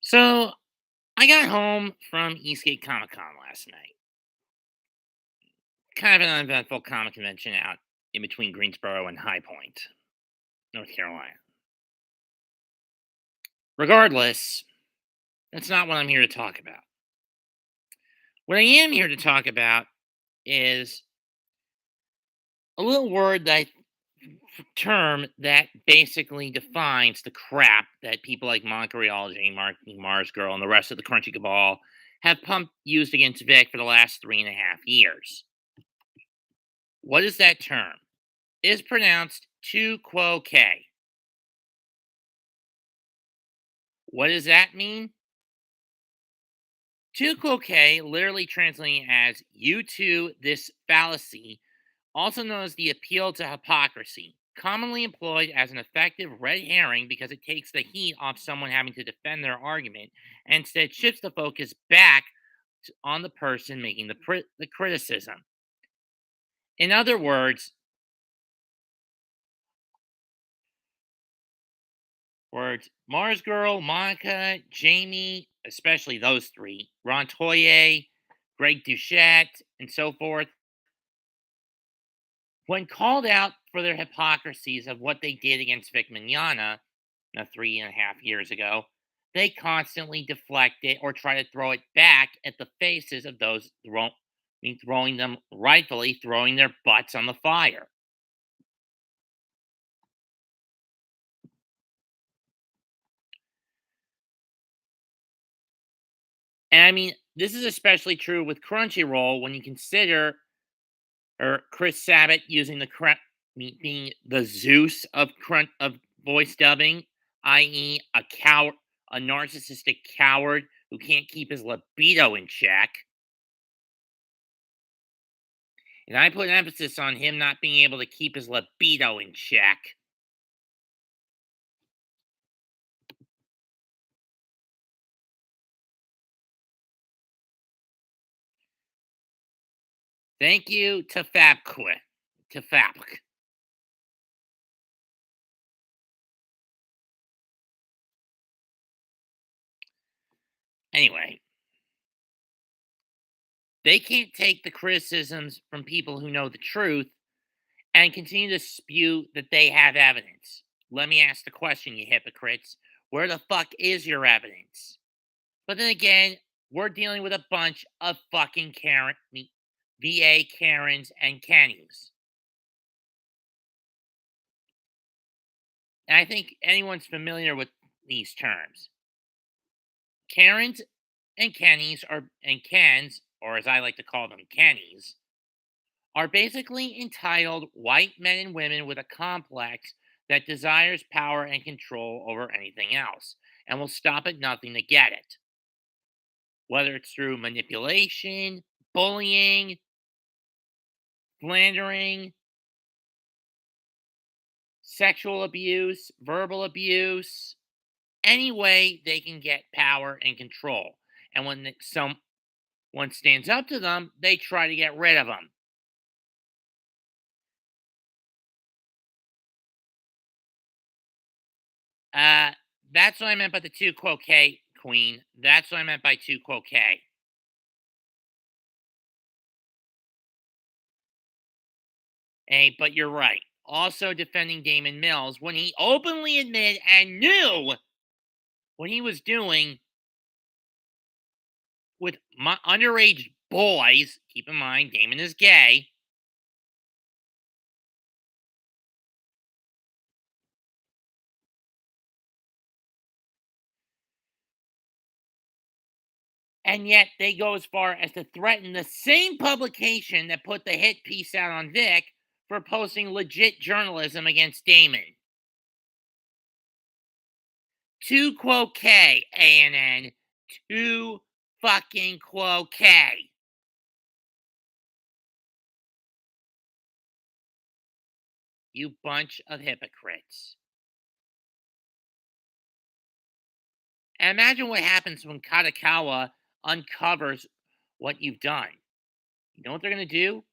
So I got home from Eastgate Comic Con last night. Kind of an uneventful comic convention out in between Greensboro and High Point, North Carolina. Regardless, that's not what I'm here to talk about. What I am here to talk about is a little word that term that basically defines the crap that people like Montreal, Marzgurl, and the rest of the crunchy cabal have pumped used against Vic for the last 3.5 years. What is that term? It is pronounced Tu Quoque. What does that mean? Tu Quoque, literally translating as you too, this fallacy, also known as the appeal to hypocrisy, commonly employed as an effective red herring because it takes the heat off someone having to defend their argument and instead shifts the focus back on the person making the criticism. In other words, Marzgurl, Monica, Jamie, especially those three, Rontoye, Greg Doucette, and so forth, when called out for their hypocrisies of what they did against Vic Mignogna 3.5 years ago, they constantly deflect it or try to throw it back at the faces of those throwing them, rightfully throwing their butts on the fire. And I mean, this is especially true with Crunchyroll when you consider or Chris Sabat using being the Zeus of voice dubbing, i.e., a narcissistic coward who can't keep his libido in check. And I put emphasis on him not being able to keep his libido in check. Thank you to Fapque. To Fapk. Anyway, they can't take the criticisms from people who know the truth and continue to spew that they have evidence. Let me ask the question, you hypocrites. Where the fuck is your evidence? But then again, we're dealing with a bunch of fucking VA Karens and Kennys. And I think anyone's familiar with these terms. Karens and Kens, or as I like to call them, Kennys, are basically entitled white men and women with a complex that desires power and control over anything else and will stop at nothing to get it. Whether it's through manipulation, bullying, slandering, sexual abuse, verbal abuse, any way they can get power and control. And when someone stands up to them, they try to get rid of them. Uh, that's what I meant by the Tu Quoque, Queen. That's what I meant by Tu Quoque. Hey, but you're right. Also defending Damon Mills when he openly admitted and knew what he was doing with my underage boys. Keep in mind, Damon is gay. And yet they go as far as to threaten the same publication that put the hit piece out on Vic for posting legit journalism against Damon. Tu Quoque, ANN. Tu fucking Quoque. You bunch of hypocrites. And imagine what happens when Katakawa uncovers what you've done. You know what they're going to do?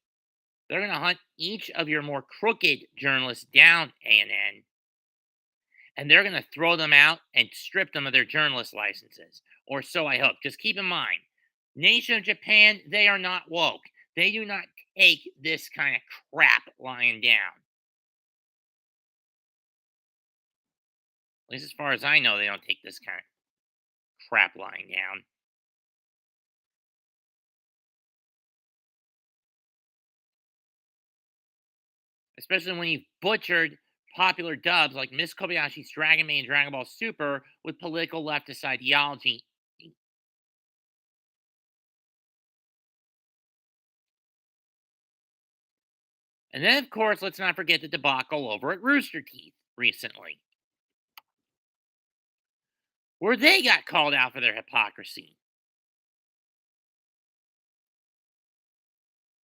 They're going to hunt each of your more crooked journalists down, ANN, and they're going to throw them out and strip them of their journalist licenses. Or so I hope. Just keep in mind, nation of Japan, they are not woke. They do not take this kind of crap lying down. At least as far as I know, they don't take this kind of crap lying down. Especially when you've butchered popular dubs like Miss Kobayashi's Dragon Maid and Dragon Ball Super with political leftist ideology. And then, of course, let's not forget the debacle over at Rooster Teeth recently, where they got called out for their hypocrisy.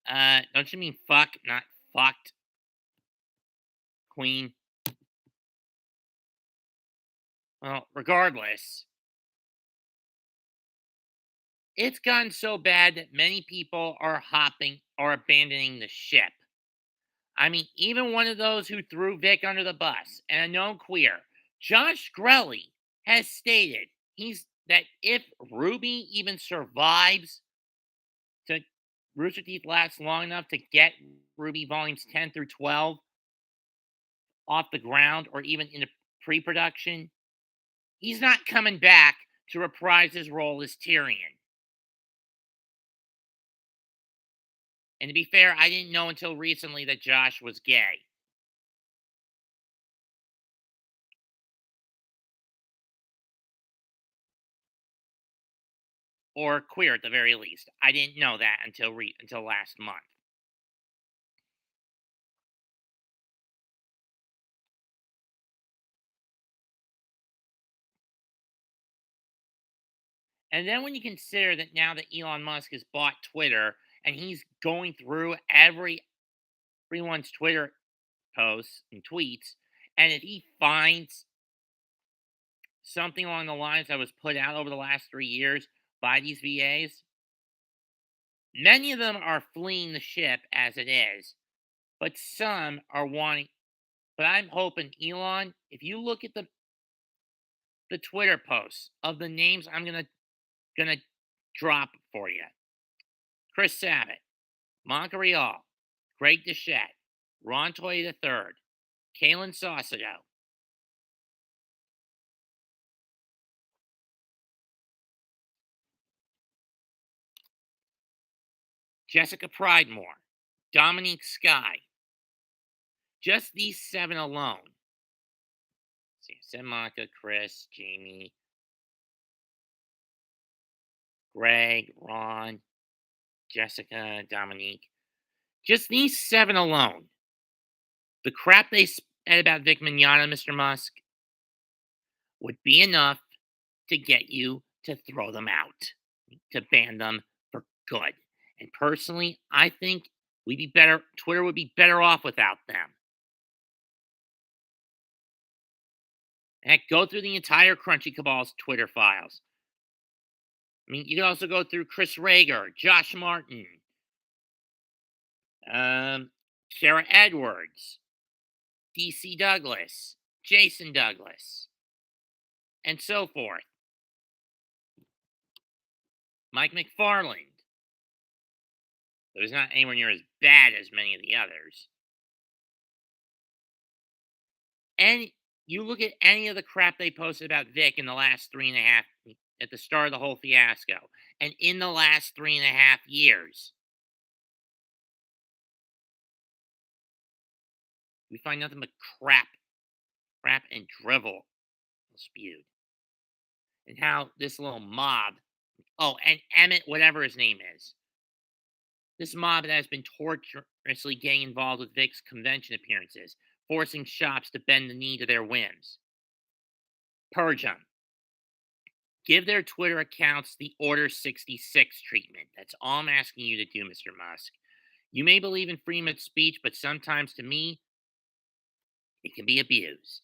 Don't you mean fuck, not fucked, queen? Well, regardless, it's gotten so bad that many people are hopping or abandoning the ship. I mean, even one of those who threw Vic under the bus and a known queer, Josh Grelly, has stated that if Ruby even survives to Rooster Teeth lasts long enough to get Ruby volumes 10 through 12 off the ground or even into pre-production, he's not coming back to reprise his role as Tyrion. And to be fair, I didn't know until recently that Josh was gay. Or queer at the very least. I didn't know that until last month. And then when you consider that now that Elon Musk has bought Twitter and he's going through everyone's Twitter posts and tweets, and if he finds something along the lines that was put out over the last 3 years by these VAs, many of them are fleeing the ship as it is, but some are wanting. But I'm hoping, Elon, if you look at the Twitter posts of the names I'm gonna drop for you: Chris Sabat, Monica Rial, Greg Deschette, Ron Toy III, Kalen Saucedo, Jessica Pridemore, Dominique Sky. Just these seven alone. See, I said Monica, Chris, Jamie, Greg, Ron, Jessica, Dominique. Just these seven alone. The crap they said about Vic Mignogna, Mr. Musk, would be enough to get you to throw them out, to ban them for good. And personally, I think Twitter would be better off without them. Heck, go through the entire Crunchy Cabal's Twitter files. I mean, you can also go through Chris Rager, Josh Martin, Sarah Edwards, DC Douglas, Jason Douglas, and so forth. Mike McFarland, though he's not anywhere near as bad as many of the others. And you look at any of the crap they posted about Vic in the last 3.5 at the start of the whole fiasco, and in the last 3.5 years, we find nothing but crap and drivel spewed. And how this little mob, oh, and Emmett, whatever his name is, this mob that has been torturously getting involved with Vic's convention appearances, forcing shops to bend the knee to their whims. Purge them. Give their Twitter accounts the Order 66 treatment. That's all I'm asking you to do, Mr. Musk. You may believe in freedom of speech, but sometimes to me, it can be abused.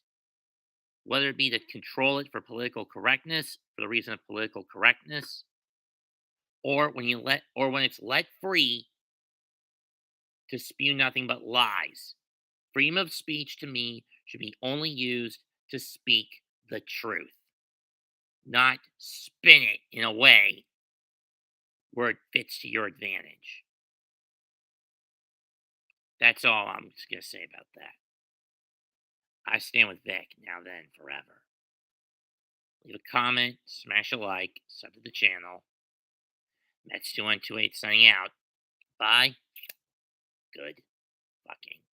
Whether it be to control it for political correctness, for the reason of political correctness, or when it's let free to spew nothing but lies. Freedom of speech to me should be only used to speak the truth, not spin it in a way where it fits to your advantage. That's all I'm just going to say about that. I stand with Vic now, then, forever. Leave a comment, smash a like, sub to the channel. Mets 2128 signing out. Bye. Good fucking